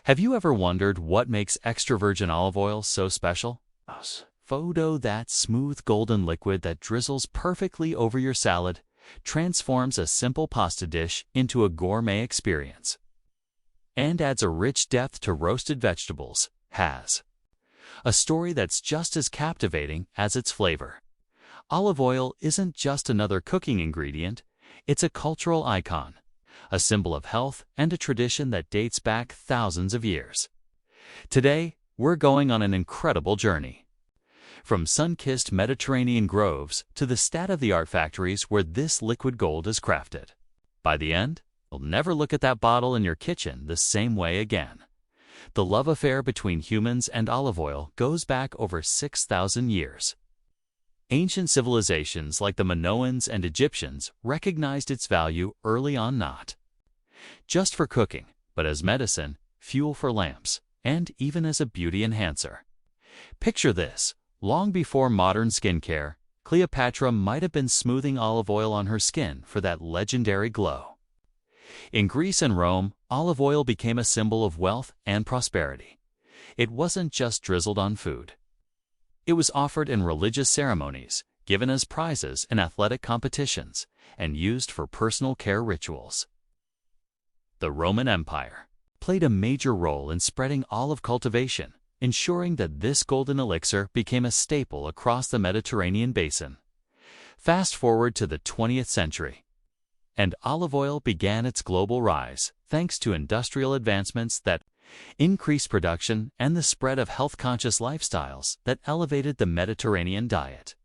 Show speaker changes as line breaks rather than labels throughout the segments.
Have you ever wondered what makes extra virgin olive oil so special? Foodie, that smooth golden liquid that drizzles perfectly over your salad, transforms a simple pasta dish into a gourmet experience, and adds a rich depth to roasted vegetables. Has a story that's just as captivating as its flavor. Olive oil isn't just another cooking ingredient, it's a cultural icon, a symbol of health and a tradition that dates back thousands of years. Today, we're going on an incredible journey. From sun-kissed Mediterranean groves to the state-of-the-art factories where this liquid gold is crafted. By the end, you'll never look at that bottle in your kitchen the same way again. The love affair between humans and olive oil goes back over 6,000 years. Ancient civilizations like the Minoans and Egyptians recognized its value early on, not just for cooking, but as medicine, fuel for lamps, and even as a beauty enhancer. Picture this. Long before modern skincare, Cleopatra might have been smoothing olive oil on her skin for that legendary glow. In Greece and Rome, olive oil became a symbol of wealth and prosperity. It wasn't just drizzled on food. It was offered in religious ceremonies, given as prizes in athletic competitions, and used for personal care rituals. The Roman Empire played a major role in spreading olive cultivation, ensuring that this golden elixir became a staple across the Mediterranean basin. Fast forward to the 20th century, and olive oil began its global rise thanks to industrial advancements that increased production and the spread of health-conscious lifestyles that elevated the Mediterranean diet.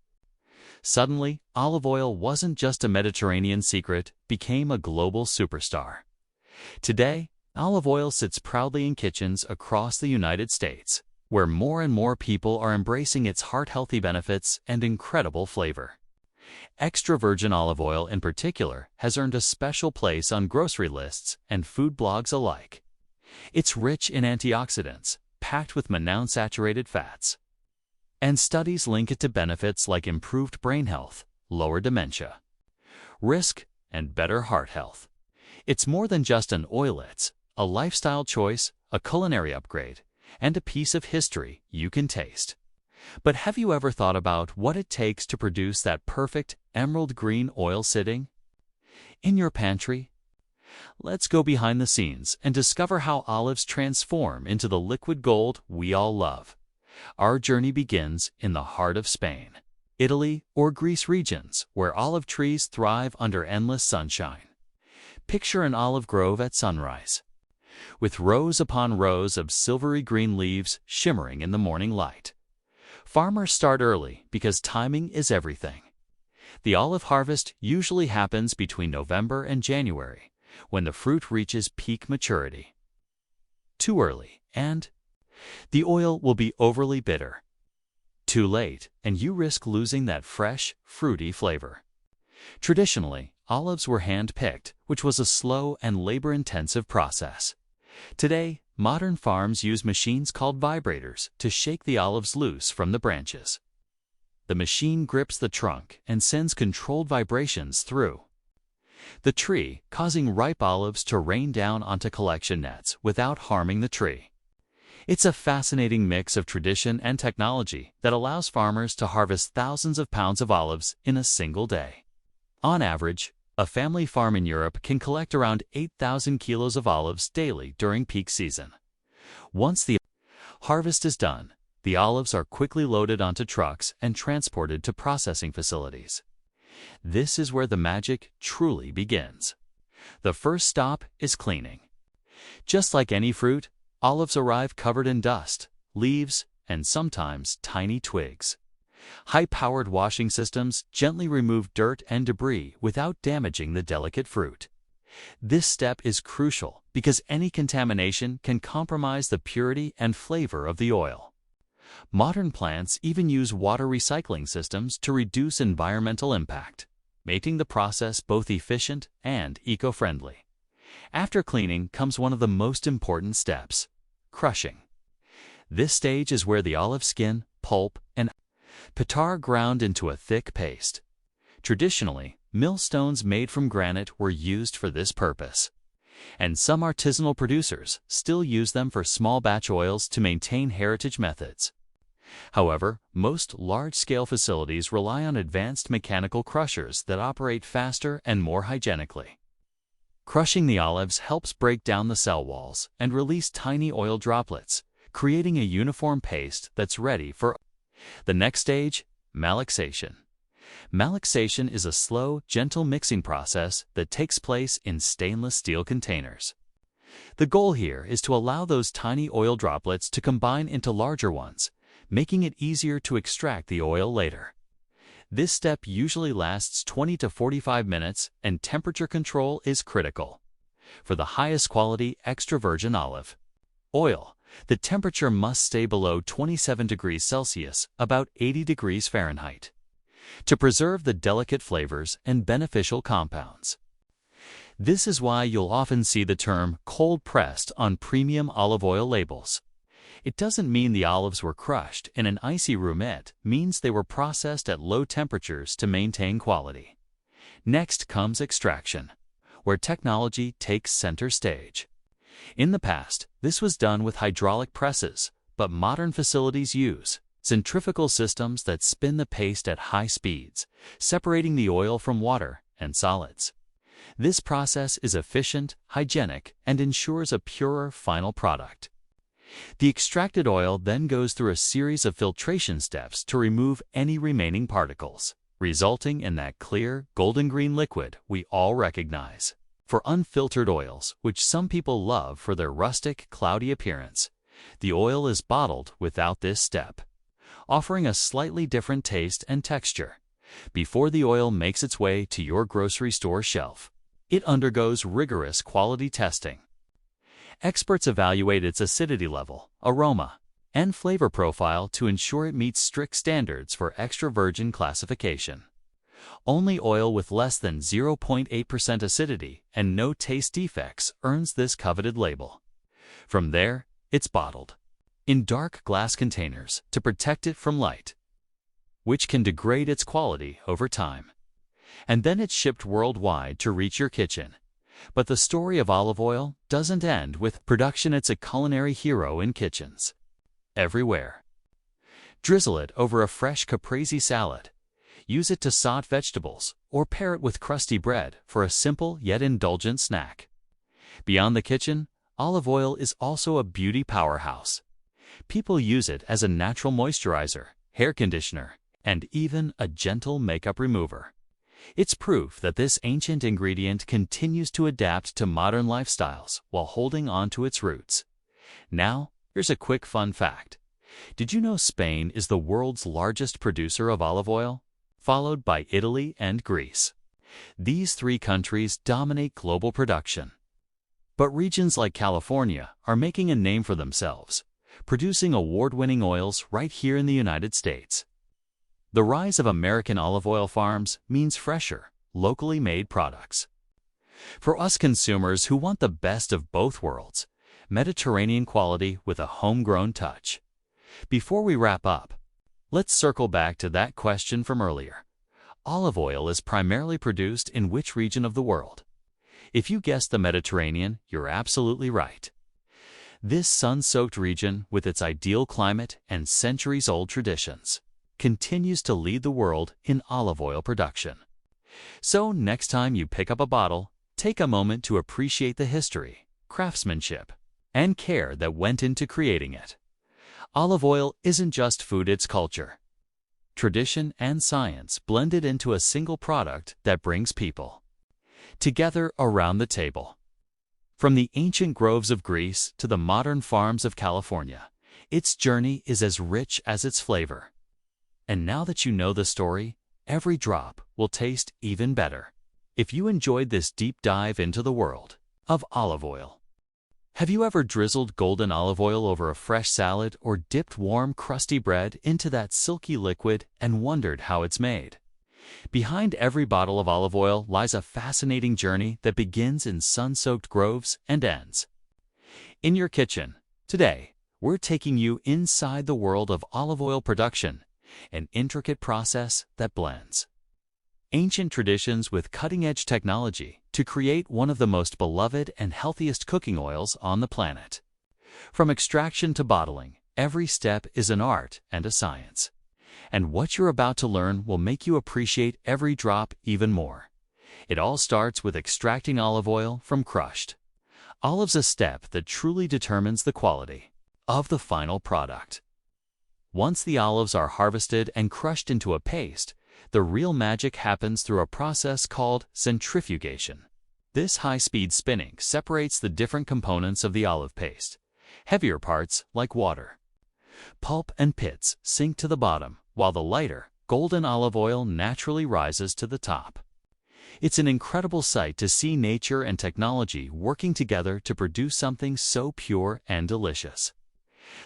Suddenly, olive oil wasn't just a Mediterranean secret, it became a global superstar. Today, olive oil sits proudly in kitchens across the United States, where more and more people are embracing its heart-healthy benefits and incredible flavor. Extra virgin olive oil in particular has earned a special place on grocery lists and food blogs alike. It's rich in antioxidants, packed with monounsaturated fats, and studies link it to benefits like improved brain health, lower dementia risk, and better heart health. It's more than just an oil, it's a lifestyle choice, a culinary upgrade, and a piece of history you can taste. But have you ever thought about what it takes to produce that perfect emerald green oil sitting in your pantry? Let's go behind the scenes and discover how olives transform into the liquid gold we all love. Our journey begins in the heart of Spain, Italy, or Greece regions where olive trees thrive under endless sunshine. Picture an olive grove at sunrise, with rows upon rows of silvery green leaves shimmering in the morning light. Farmers start early because timing is everything. The olive harvest usually happens between November and January, when the fruit reaches peak maturity. Too early, and the oil will be overly bitter. Too late, and you risk losing that fresh, fruity flavor. Traditionally, olives were hand-picked, which was a slow and labor-intensive process. Today, modern farms use machines called vibrators to shake the olives loose from the branches. The machine grips the trunk and sends controlled vibrations through the tree, causing ripe olives to rain down onto collection nets without harming the tree. It's a fascinating mix of tradition and technology that allows farmers to harvest thousands of pounds of olives in a single day. On average, a family farm in Europe can collect around 8,000 kilos of olives daily during peak season. Once the harvest is done, the olives are quickly loaded onto trucks and transported to processing facilities. This is where the magic truly begins. The first stop is cleaning. Just like any fruit, olives arrive covered in dust, leaves, and sometimes tiny twigs. High-powered washing systems gently remove dirt and debris without damaging the delicate fruit. This step is crucial because any contamination can compromise the purity and flavor of the oil. Modern plants even use water recycling systems to reduce environmental impact, making the process both efficient and eco-friendly. After cleaning comes one of the most important steps: crushing. This stage is where the olive skin, pulp, and pith are ground into a thick paste. Traditionally, millstones made from granite were used for this purpose. And some artisanal producers still use them for small batch oils to maintain heritage methods. However, most large-scale facilities rely on advanced mechanical crushers that operate faster and more hygienically. Crushing the olives helps break down the cell walls and release tiny oil droplets, creating a uniform paste that's ready for the next stage, malaxation. Malaxation is a slow, gentle mixing process that takes place in stainless steel containers. The goal here is to allow those tiny oil droplets to combine into larger ones, making it easier to extract the oil later. This step usually lasts 20 to 45 minutes, and temperature control is critical. For the highest quality extra virgin olive oil, the temperature must stay below 27 degrees Celsius, about 80 degrees Fahrenheit, to preserve the delicate flavors and beneficial compounds. This is why you'll often see the term cold-pressed on premium olive oil labels. It doesn't mean the olives were crushed in an icy room. It means they were processed at low temperatures to maintain quality. Next comes extraction, where technology takes center stage. In the past, this was done with hydraulic presses, but modern facilities use centrifugal systems that spin the paste at high speeds, separating the oil from water and solids. This process is efficient, hygienic, and ensures a purer final product. The extracted oil then goes through a series of filtration steps to remove any remaining particles, resulting in that clear, golden-green liquid we all recognize. For unfiltered oils, which some people love for their rustic, cloudy appearance, the oil is bottled without this step, offering a slightly different taste and texture. Before the oil makes its way to your grocery store shelf, it undergoes rigorous quality testing. Experts evaluate its acidity level, aroma, and flavor profile to ensure it meets strict standards for extra virgin classification. Only oil with less than 0.8% acidity and no taste defects earns this coveted label. From there, it's bottled in dark glass containers to protect it from light, which can degrade its quality over time. And then it's shipped worldwide to reach your kitchen. But the story of olive oil doesn't end with production. It's a culinary hero in kitchens everywhere. Drizzle it over a fresh caprese salad. Use it to saute vegetables or pair it with crusty bread for a simple yet indulgent snack. Beyond the kitchen, olive oil is also a beauty powerhouse. People use it as a natural moisturizer, hair conditioner, and even a gentle makeup remover. It's proof that this ancient ingredient continues to adapt to modern lifestyles while holding on to its roots. Now, here's a quick fun fact. Did you know Spain is the world's largest producer of olive oil, followed by Italy and Greece? These three countries dominate global production. But regions like California are making a name for themselves, producing award-winning oils right here in the United States. The rise of American olive oil farms means fresher, locally made products. For us consumers who want the best of both worlds, Mediterranean quality with a homegrown touch. Before we wrap up, let's circle back to that question from earlier. Olive oil is primarily produced in which region of the world? If you guessed the Mediterranean, you're absolutely right. This sun-soaked region, with its ideal climate and centuries-old traditions, continues to lead the world in olive oil production. So next time you pick up a bottle, take a moment to appreciate the history, craftsmanship, and care that went into creating it. Olive oil isn't just food, it's culture, tradition, and science blended into a single product that brings people together around the table. From the ancient groves of Greece to the modern farms of California, its journey is as rich as its flavor. And now that you know the story, every drop will taste even better. If you enjoyed this deep dive into the world of olive oil, have you ever drizzled golden olive oil over a fresh salad or dipped warm, crusty bread into that silky liquid and wondered how it's made? Behind every bottle of olive oil lies a fascinating journey that begins in sun-soaked groves and ends in your kitchen. Today, we're taking you inside the world of olive oil production, an intricate process that blends ancient traditions with cutting-edge technology to create one of the most beloved and healthiest cooking oils on the planet. From extraction to bottling, every step is an art and a science. And what you're about to learn will make you appreciate every drop even more. It all starts with extracting olive oil from crushed. Olive's a step that truly determines the quality of the final product. Once the olives are harvested and crushed into a paste, the real magic happens through a process called centrifugation. This high-speed spinning separates the different components of the olive paste. Heavier parts, like water, pulp, and pits, sink to the bottom, while the lighter, golden olive oil naturally rises to the top. It's an incredible sight to see nature and technology working together to produce something so pure and delicious.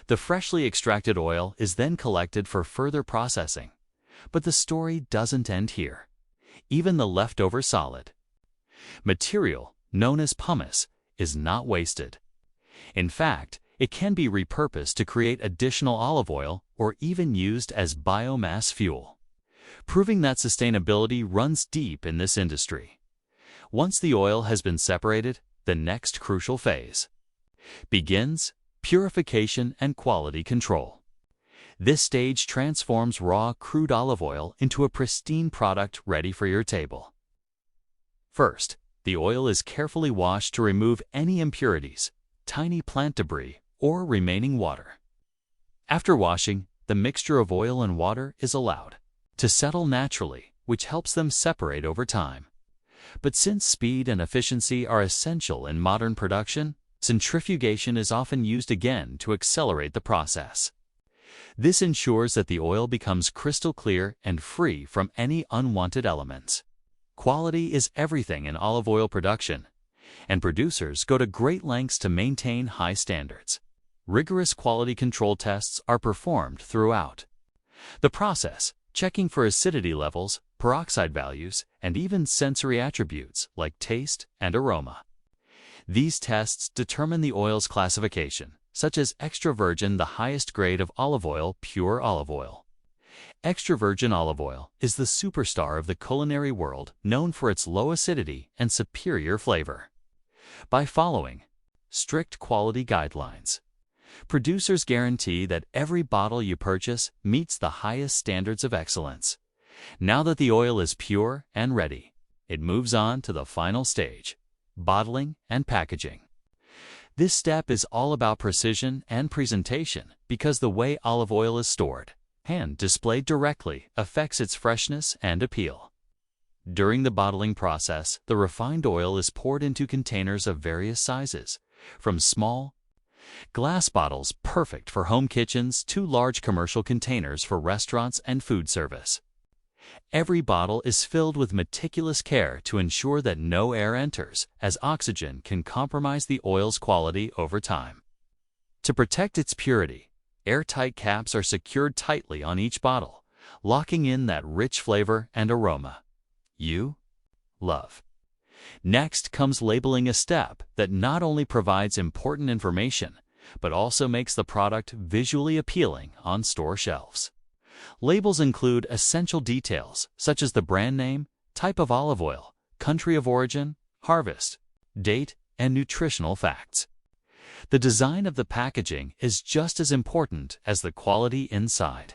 The freshly extracted oil is then collected for further processing. But the story doesn't end here. Even the leftover solid material, known as pumice, is not wasted. In fact, it can be repurposed to create additional olive oil or even used as biomass fuel, proving that sustainability runs deep in this industry. Once the oil has been separated, the next crucial phase begins: purification and quality control. This stage transforms raw crude olive oil into a pristine product ready for your table. First, the oil is carefully washed to remove any impurities, tiny plant debris, or remaining water. After washing, the mixture of oil and water is allowed to settle naturally, which helps them separate over time. But since speed and efficiency are essential in modern production, centrifugation is often used again to accelerate the process. This ensures that the oil becomes crystal clear and free from any unwanted elements. Quality is everything in olive oil production, and producers go to great lengths to maintain high standards. Rigorous quality control tests are performed throughout the process, checking for acidity levels, peroxide values, and even sensory attributes like taste and aroma. These tests determine the oil's classification, such as extra virgin, the highest grade of olive oil, pure olive oil. Extra virgin olive oil is the superstar of the culinary world, known for its low acidity and superior flavor. By following strict quality guidelines, producers guarantee that every bottle you purchase meets the highest standards of excellence. Now that the oil is pure and ready, it moves on to the final stage: bottling and packaging. This step is all about precision and presentation because the way olive oil is stored and displayed directly affects its freshness and appeal. During the bottling process, the refined oil is poured into containers of various sizes, from small glass bottles perfect for home kitchens to large commercial containers for restaurants and food service. Every bottle is filled with meticulous care to ensure that no air enters, as oxygen can compromise the oil's quality over time. To protect its purity, airtight caps are secured tightly on each bottle, locking in that rich flavor and aroma you love. Next comes labeling, a step that not only provides important information, but also makes the product visually appealing on store shelves. Labels include essential details such as the brand name, type of olive oil, country of origin, harvest, date, and nutritional facts. The design of the packaging is just as important as the quality inside.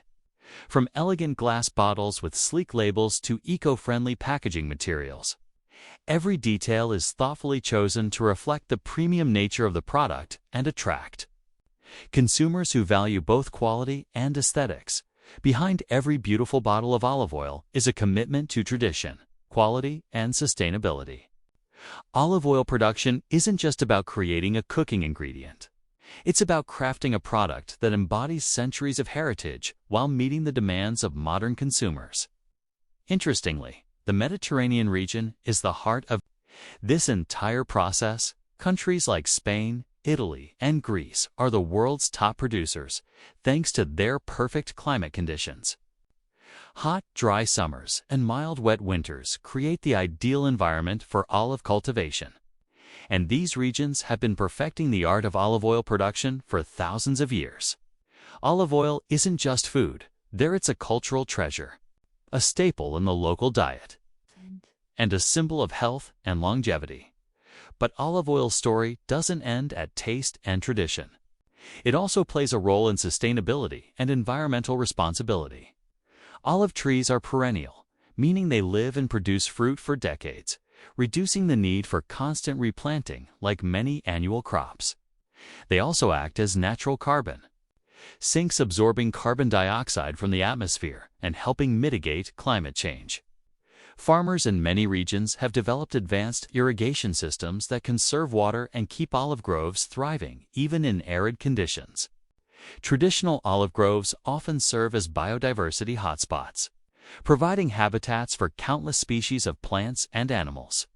From elegant glass bottles with sleek labels to eco-friendly packaging materials, every detail is thoughtfully chosen to reflect the premium nature of the product and attract consumers who value both quality and aesthetics. Behind every beautiful bottle of olive oil is a commitment to tradition, quality, and sustainability. Olive oil production isn't just about creating a cooking ingredient. It's about crafting a product that embodies centuries of heritage while meeting the demands of modern consumers. Interestingly, the Mediterranean region is the heart of this entire process. Countries like Spain, Italy, and Greece are the world's top producers, thanks to their perfect climate conditions. Hot, dry summers and mild, wet winters create the ideal environment for olive cultivation. And these regions have been perfecting the art of olive oil production for thousands of years. Olive oil isn't just food, it's a cultural treasure, a staple in the local diet, and a symbol of health and longevity. But olive oil's story doesn't end at taste and tradition. It also plays a role in sustainability and environmental responsibility. Olive trees are perennial, meaning they live and produce fruit for decades, reducing the need for constant replanting like many annual crops. They also act as natural carbon, sinks absorbing carbon dioxide from the atmosphere and helping mitigate climate change. Farmers in many regions have developed advanced irrigation systems that conserve water and keep olive groves thriving even in arid conditions. Traditional olive groves often serve as biodiversity hotspots, providing habitats for countless species of plants and animals.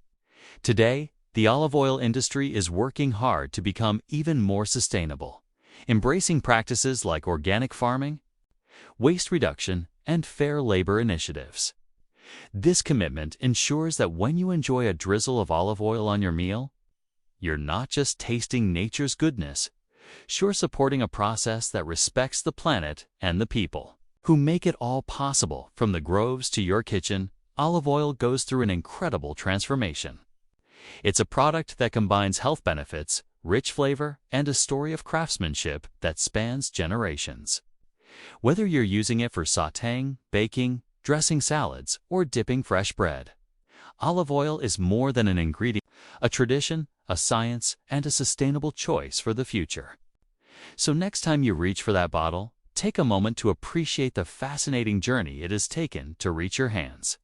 Today, the olive oil industry is working hard to become even more sustainable, embracing practices like organic farming, waste reduction, and fair labor initiatives. This commitment ensures that when you enjoy a drizzle of olive oil on your meal, you're not just tasting nature's goodness, you're supporting a process that respects the planet and the people who make it all possible. From the groves to your kitchen, olive oil goes through an incredible transformation. It's a product that combines health benefits, rich flavor, and a story of craftsmanship that spans generations. Whether you're using it for sautéing, baking, dressing salads, or dipping fresh bread, olive oil is more than an ingredient, a tradition, a science, and a sustainable choice for the future. So next time you reach for that bottle, take a moment to appreciate the fascinating journey it has taken to reach your hands.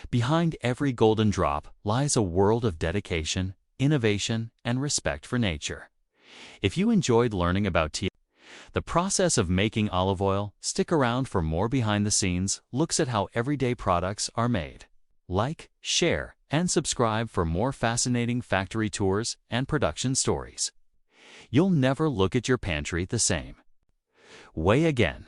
Behind every golden drop lies a world of dedication, innovation, and respect for nature. If you enjoyed learning about the process of making olive oil, stick around for more behind-the-scenes looks at how everyday products are made. Like, share, and subscribe for more fascinating factory tours and production stories. You'll never look at your pantry the same way again.